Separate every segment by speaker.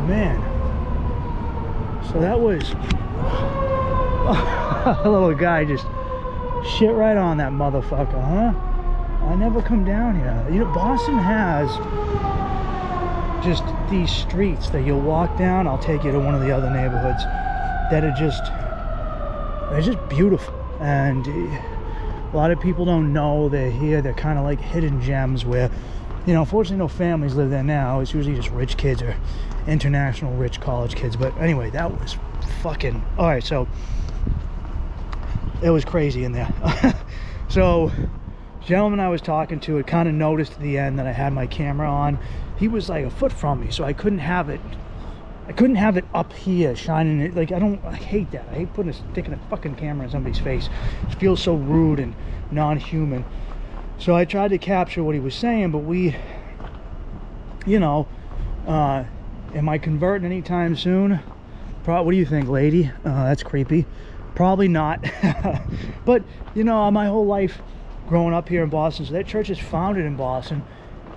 Speaker 1: man. So that was a little guy just shit right on that motherfucker, huh? I never come down here. You know, Boston has just these streets that you'll walk down. I'll take you to one of the other neighborhoods that are just beautiful, and a lot of people don't know they're here. They're kind of like hidden gems where, you know, unfortunately no families live there now. It's usually just rich kids or international rich college kids. But anyway, that was fucking all right. So it was crazy in there. So gentleman I was talking to had kind of noticed at the end that I had my camera on. He was like a foot from me, so I couldn't have it up here shining it. Like, I hate that. I hate sticking a fucking camera in somebody's face. It feels so rude and non-human. So I tried to capture what he was saying, but we, you know, am I converting anytime soon? What do you think, lady? That's creepy. Probably not. But, you know, my whole life growing up here in Boston, so that church is founded in Boston.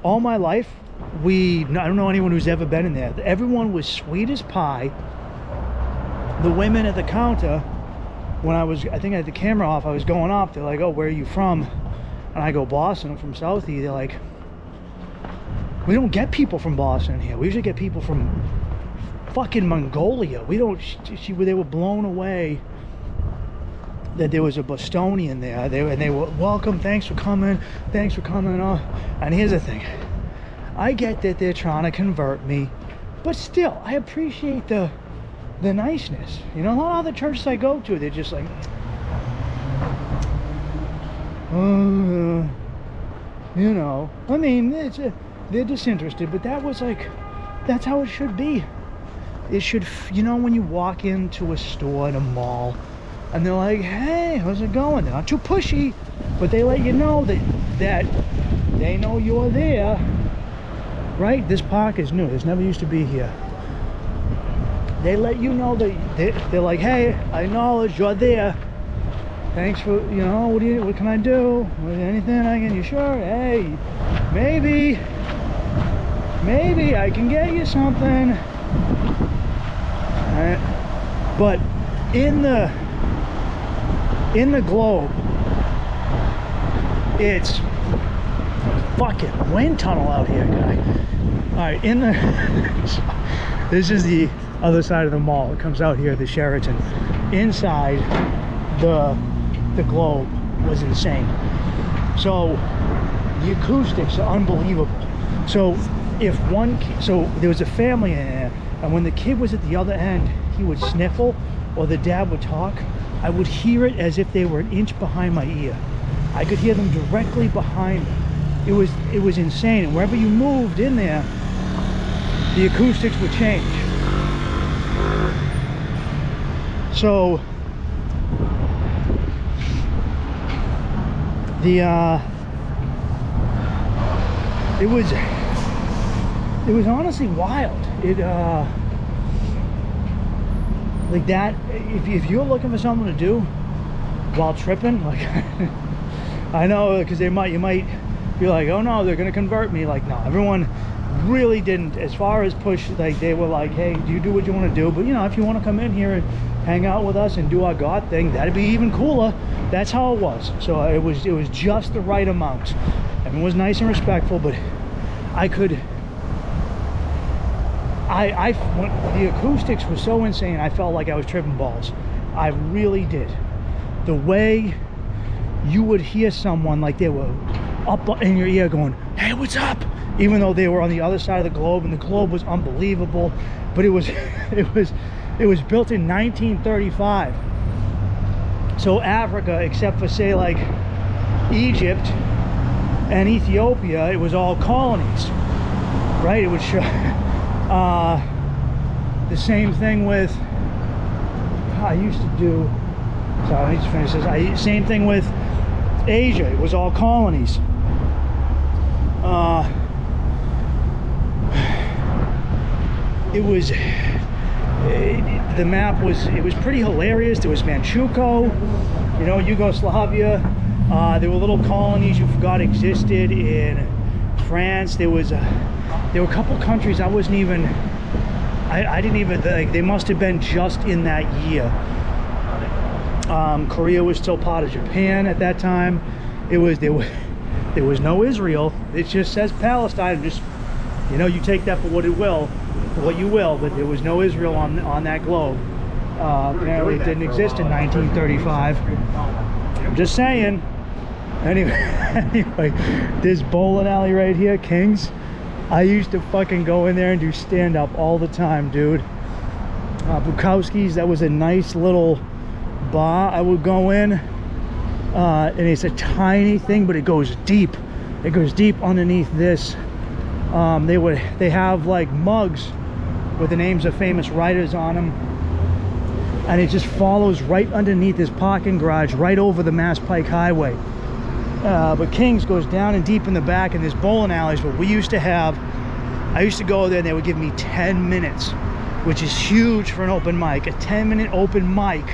Speaker 1: All my life, I don't know anyone who's ever been in there. Everyone was sweet as pie. The women at the counter, when I think I had the camera off, I was going up, they're like, oh, where are you from? And I go, Boston. I'm from Southie. They're like, we don't get people from Boston here. We usually get people from fucking Mongolia. We don't, they were blown away that there was a Bostonian there. And they were, welcome, thanks for coming. Oh. And here's the thing. I get that they're trying to convert me, but still, I appreciate the niceness. You know, a lot of other churches I go to, they're just like, you know, I mean, they're disinterested, but that was like, that's how it should be. It should, you know, when you walk into a store in a mall, and they're like, hey, how's it going? They're not too pushy, but they let you know that they know you're there. Right? This park is new. This never used to be here. They let you know that they're like, hey, I acknowledge you're there. Thanks for, you know, what can I do? Anything I can, you sure? Hey, maybe I can get you something. But in the globe, it's fucking wind tunnel out here, guy. All right, this is the other side of the mall. It comes out here, the Sheraton. Inside, the globe was insane. So the acoustics are unbelievable. So there was a family in there, and when the kid was at the other end, he would sniffle, or the dad would talk. I would hear it as if they were an inch behind my ear. I could hear them directly behind me. It was insane, and wherever you moved in there, the acoustics would change. So it was honestly wild. Like that, if you're looking for something to do while tripping, like I know, because you might be like, oh no, they're gonna convert me. Like, no, everyone really didn't. As far as push, like, they were like, hey, do you do what you want to do? But you know, if you want to come in here and hang out with us and do our God thing, that'd be even cooler. That's how it was. So it was just the right amount. Everyone was nice and respectful, but when the acoustics were so insane, I felt like I was tripping balls. I really did. The way you would hear someone like they were up in your ear going, hey, what's up? Even though they were on the other side of the globe, and the globe was unbelievable. But it was built in 1935. So Africa, except for say like Egypt and Ethiopia, it was all colonies, right? It would show the same thing with, I used to do, sorry, let me just finish this. Same thing with Asia, it was all colonies. The map was pretty hilarious. There was Manchukuo, you know, Yugoslavia. There were little colonies you forgot existed in France. There were a couple countries I wasn't even I didn't even, like, they must have been just in that year. Korea was still part of Japan at that time. There was no Israel. It just says Palestine. Just, you know, you take that for what you will, but there was no Israel on that globe. Apparently it didn't exist in 1935. I'm just saying. Anyway, this bowling alley right here, Kings, I used to fucking go in there and do stand-up all the time, dude. Bukowski's, that was a nice little bar I would go in. And it's a tiny thing, but it goes deep. It goes deep underneath this. They have like mugs with the names of famous writers on them, and it just follows right underneath this parking garage, right over the Mass Pike Highway. But Kings goes down and deep in the back, and there's bowling alleys. But we used to have, I used to go there and they would give me 10 minutes, which is huge for an open mic. A 10-minute open mic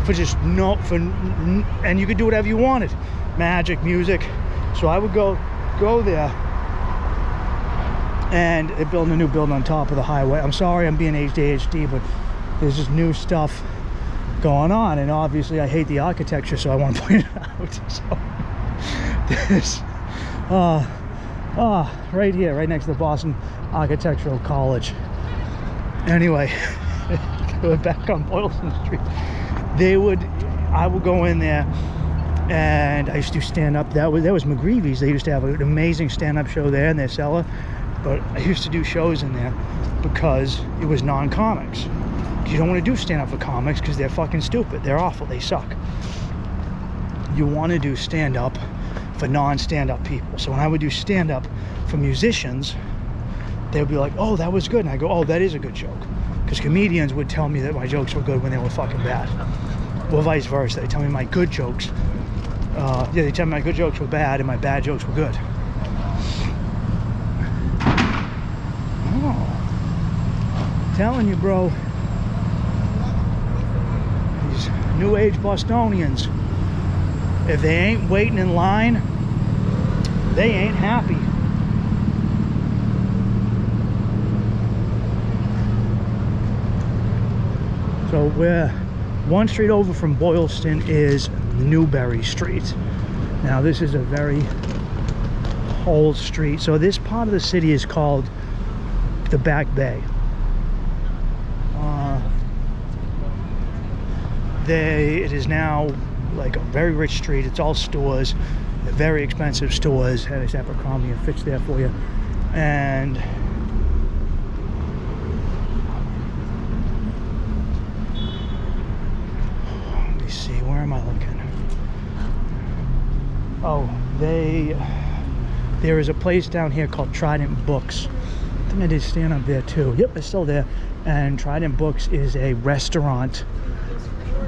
Speaker 1: for just and you could do whatever you wanted, magic, music. So I would go there, and they're building a new building on top of the highway. I'm sorry I'm being ADHD, but there's just new stuff going on, and obviously I hate the architecture, so I want to point it out. So this right here, right next to the Boston Architectural College. Anyway, we're back on Boylston Street. I would go in there, and I used to stand up. That was McGreevy's. They used to have an amazing stand-up show there in their cellar. But I used to do shows in there because it was non-comics. You don't want to do stand-up for comics because they're fucking stupid. They're awful. They suck. You want to do stand-up for non-stand-up people. So when I would do stand-up for musicians, they would be like, oh, that was good. And I go, oh, that is a good joke. Because comedians would tell me that my jokes were good when they were fucking bad. Or vice versa. They tell me my good jokes. They tell me my good jokes were bad and my bad jokes were good. Oh. Telling you, bro. These new age Bostonians. If they ain't waiting in line, they ain't happy. So we're one street over from Boylston is Newbury Street. Now this is a very old street. So this part of the city is called the Backbay. It is now like a very rich street. It's all stores. They're very expensive stores. Had a Abercrombie and Fitch there for you. And let me see, where am I looking? Oh, there is a place down here called Trident Books. I think I did stand up there too. Yep, it's still there. And Trident Books is a restaurant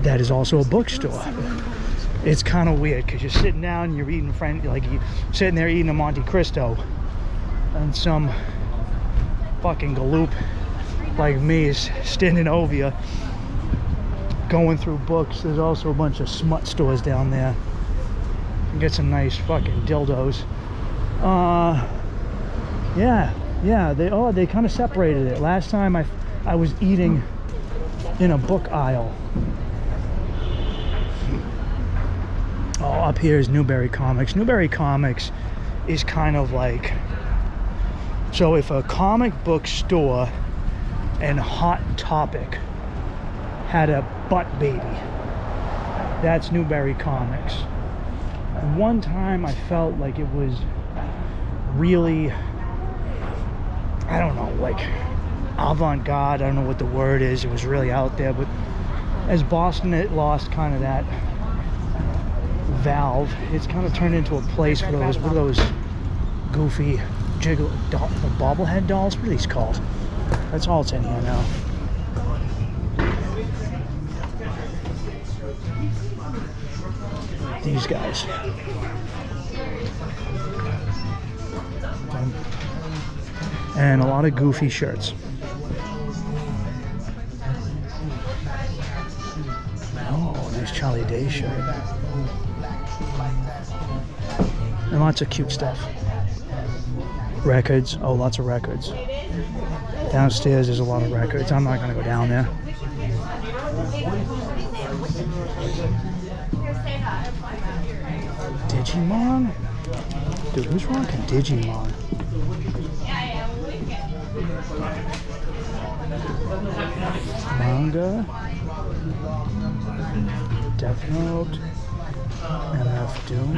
Speaker 1: that is also a bookstore. It's kind of weird because you're sitting down and you're eating you're sitting there eating a Monte Cristo, and some fucking galoop like me is standing over you going through books. There's also a bunch of smut stores down there. You can get some nice fucking dildos. Yeah, they kind of separated it. Last time I was eating in a book aisle. Oh, up here is Newbury Comics. Newbury Comics is kind of like, so if a comic book store and Hot Topic had a butt baby, that's Newbury Comics. And one time I felt like it was really, I don't know, like avant-garde. I don't know what the word is. It was really out there, but as Boston, it lost kind of that valve. It's kind of turned into a place for those, what are those goofy jiggle bobblehead dolls? What are these called? That's all it's in here now. These guys. And a lot of goofy shirts. Oh, nice Charlie Day shirt. And lots of cute stuff. Records. Oh, lots of records. Downstairs there's a lot of records. I'm not gonna go down there. Digimon? Dude, who's rocking Digimon? Manga, Death Note, MF Doom.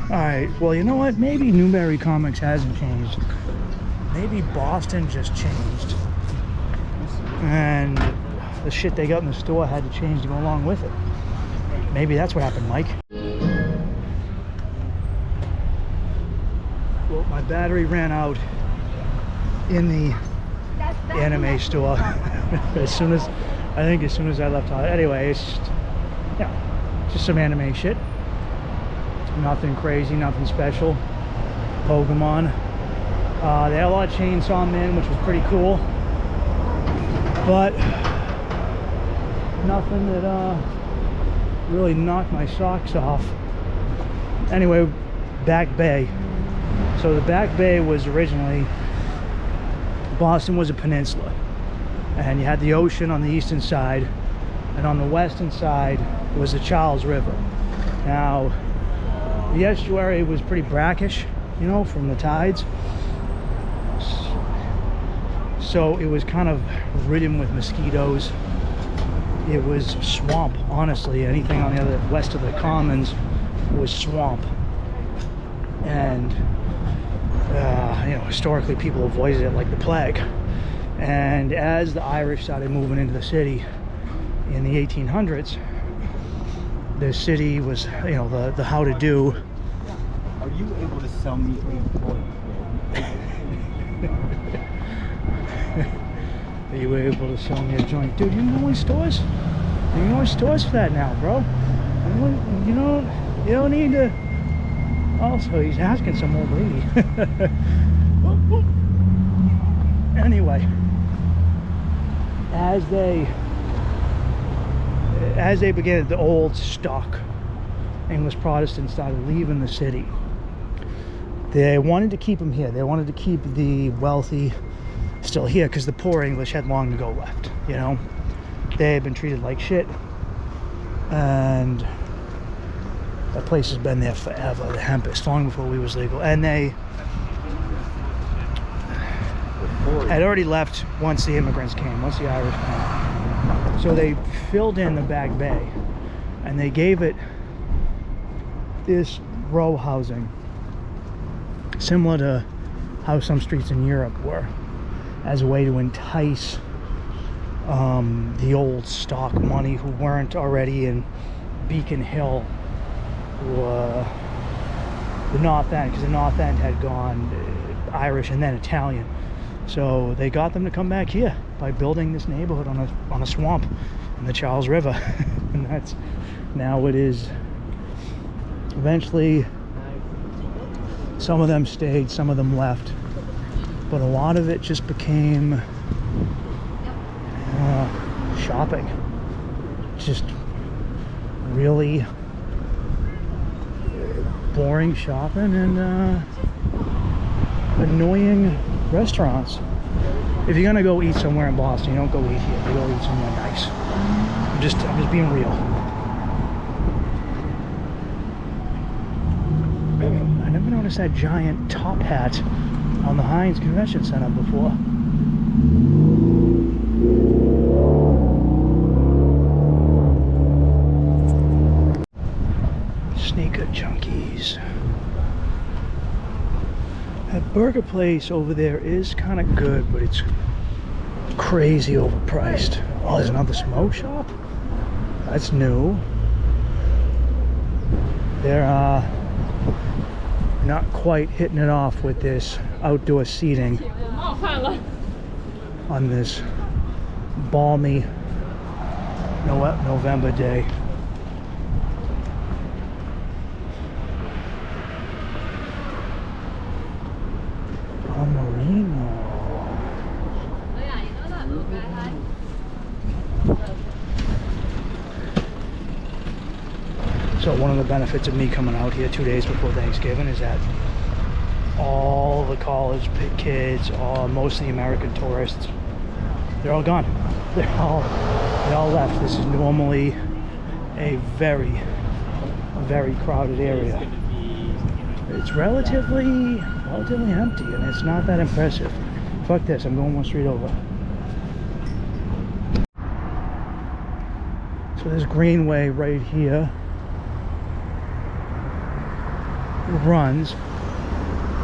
Speaker 1: Alright, well, you know what? Maybe Newbury Comics hasn't changed. Maybe Boston just changed. And the shit they got in the store had to change to go along with it. Maybe that's what happened, Mike. Well, my battery ran out in the anime store as soon as I left out. Anyway, it's just, just some anime shit. Nothing crazy, nothing special. Pokemon. They had a lot of Chainsaw Men, which was pretty cool, but nothing that really knocked my socks off. Anyway, Backbay. So the Backbay was originally, Boston was a peninsula, and you had the ocean on the eastern side, and on the western side was the Charles River. Now, the estuary was pretty brackish, you know, from the tides. So it was kind of ridden with mosquitoes. It was swamp, honestly. Anything on the other west of the Commons was swamp. And you know, historically people avoided it like the plague. And as the Irish started moving into the city in the 1800s, the city was, you know, the how to do.
Speaker 2: Are you able to sell me a book?
Speaker 1: Are you able to sell me a joint? Dude, you know what stores? You know what stores for that now, bro? You don't need to. Also, he's asking some old lady. Anyway, as they began, the old stock English Protestants started leaving the city. They wanted to keep them here. They wanted to keep the wealthy still here because the poor English had long ago left, you know. They had been treated like shit, and that place has been there forever. The Hempest, long before we was legal, and they had already left once the immigrants came, once the Irish came. So they filled in the Back Bay, and they gave it this row housing, similar to how some streets in Europe were, as a way to entice the old stock money who weren't already in Beacon Hill, the North End, because the North End had gone Irish and then Italian. So they got them to come back here by building this neighborhood on a swamp in the Charles River. And that's now it is. Eventually some of them stayed, some of them left, but a lot of it just became shopping. Just really boring shopping and annoying restaurants. If you're gonna go eat somewhere in Boston, you don't go eat here. You go eat somewhere nice. I'm just being real. I never noticed that giant top hat on the Heinz Convention Center before. Sneaker junkies. That burger place over there is kind of good, but it's crazy overpriced. Oh, there's another smoke shop? That's new. They're not quite hitting it off with this outdoor seating on this balmy November day. So one of the benefits of me coming out here 2 days before Thanksgiving is that all the college kids, most of the American tourists, they're all gone. They all left. This is normally a very crowded area. It's relatively empty, and it's not that impressive. Fuck this, I'm going one street over. So there's Greenway right here. It runs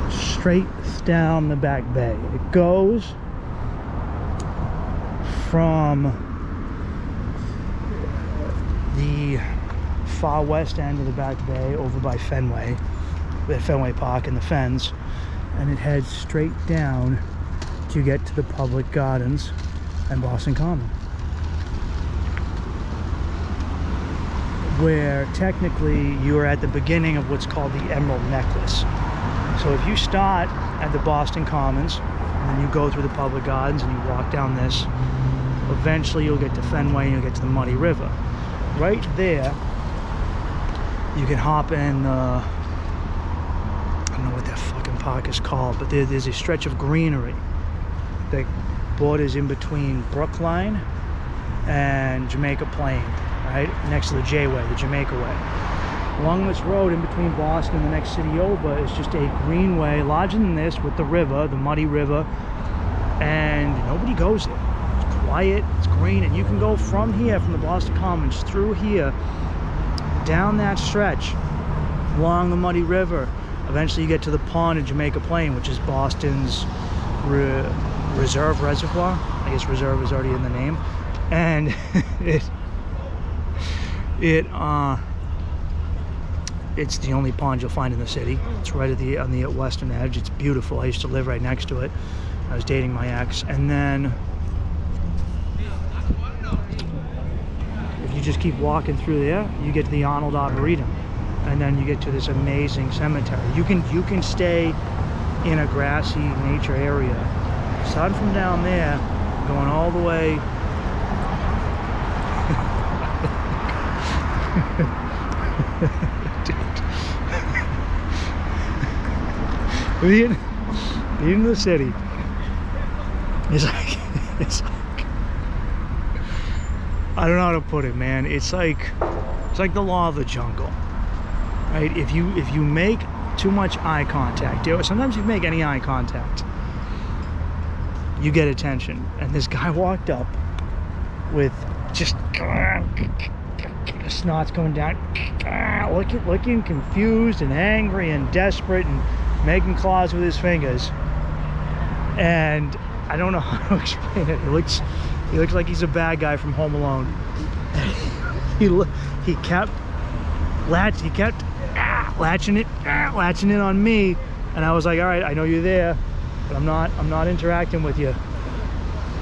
Speaker 1: straight down the Back Bay. It goes from the far west end of the Back Bay over by Fenway, the Fenway Park and the Fens, and it heads straight down to get to the public gardens and Boston Common, where technically you are at the beginning of what's called the Emerald Necklace. So if you start at the Boston Commons and then you go through the public gardens and you walk down this, eventually you'll get to Fenway and you'll get to the Muddy River. Right there you can hop in I don't know what that fucking park is called, but there's a stretch of greenery that borders in between Brookline and Jamaica Plain, right next to the J-Way, the Jamaica Way. Along this road in between Boston and the next city over is just a greenway larger than this with the river, the Muddy River, and nobody goes there. It's quiet, it's green, and you can go from here, from the Boston Commons through here, down that stretch along the Muddy River. Eventually you get to the pond in Jamaica Plain, which is Boston's reserve reservoir. I guess reserve is already in the name. And it's the only pond you'll find in the city. It's right at on the western edge. It's beautiful. I used to live right next to it. I was dating my ex. And then if you just keep walking through there, you get to the Arnold Arboretum, and then you get to this amazing cemetery. You can stay in a grassy nature area, starting from down there, going all the way. The end of the city is like, I don't know how to put it, man. It's like the law of the jungle, right? If you make too much eye contact, sometimes if you make any eye contact, you get attention. And this guy walked up with just the snot's coming down, looking confused and angry and desperate and making claws with his fingers. And I don't know how to explain it. He looks like he's a bad guy from Home Alone. He kept latching it on me, and I was like, all right, I know you're there, but I'm not interacting with you.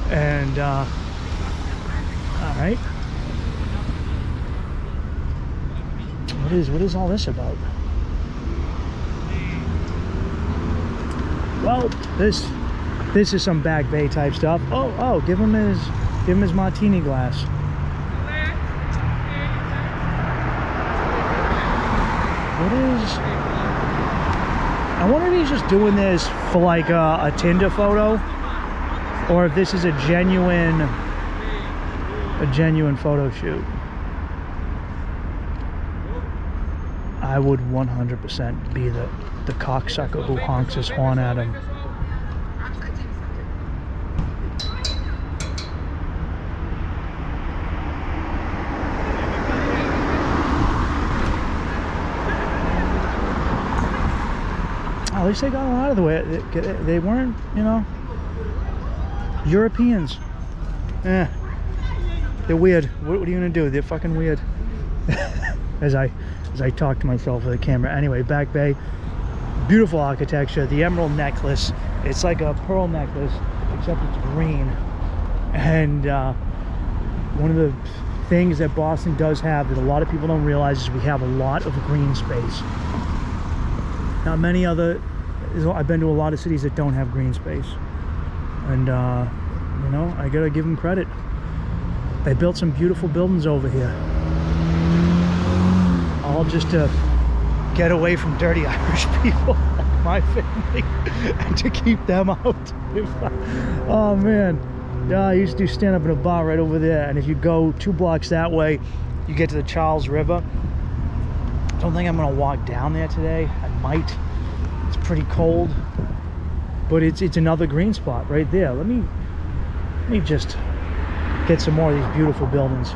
Speaker 1: And all right, what is all this about? Well, this is some Back Bay type stuff. Oh, give him his martini glass. I wonder if he's just doing this for like a Tinder photo, or if this is a genuine photo shoot. I would 100% be the cocksucker who honks his horn at him. At least they got a lot of the way. They weren't, Europeans. They're weird. What are you gonna do? They're fucking weird. as I talk to myself with the camera. Anyway, Back Bay, beautiful architecture. The Emerald Necklace. It's like a pearl necklace, except it's green. And one of the things that Boston does have that a lot of people don't realize is we have a lot of green space. Not many other. I've been to a lot of cities that don't have green space, and I gotta give them credit. They built some beautiful buildings over here. all just to get away from dirty Irish people like my family and to keep them out. Oh man, yeah, I used to stand up in a bar right over there, and if you go 2 blocks that way, you get to the Charles River. I don't think I'm gonna walk down there today. I might. It's pretty cold, but it's another green spot right there. Let me just get some more of these beautiful buildings.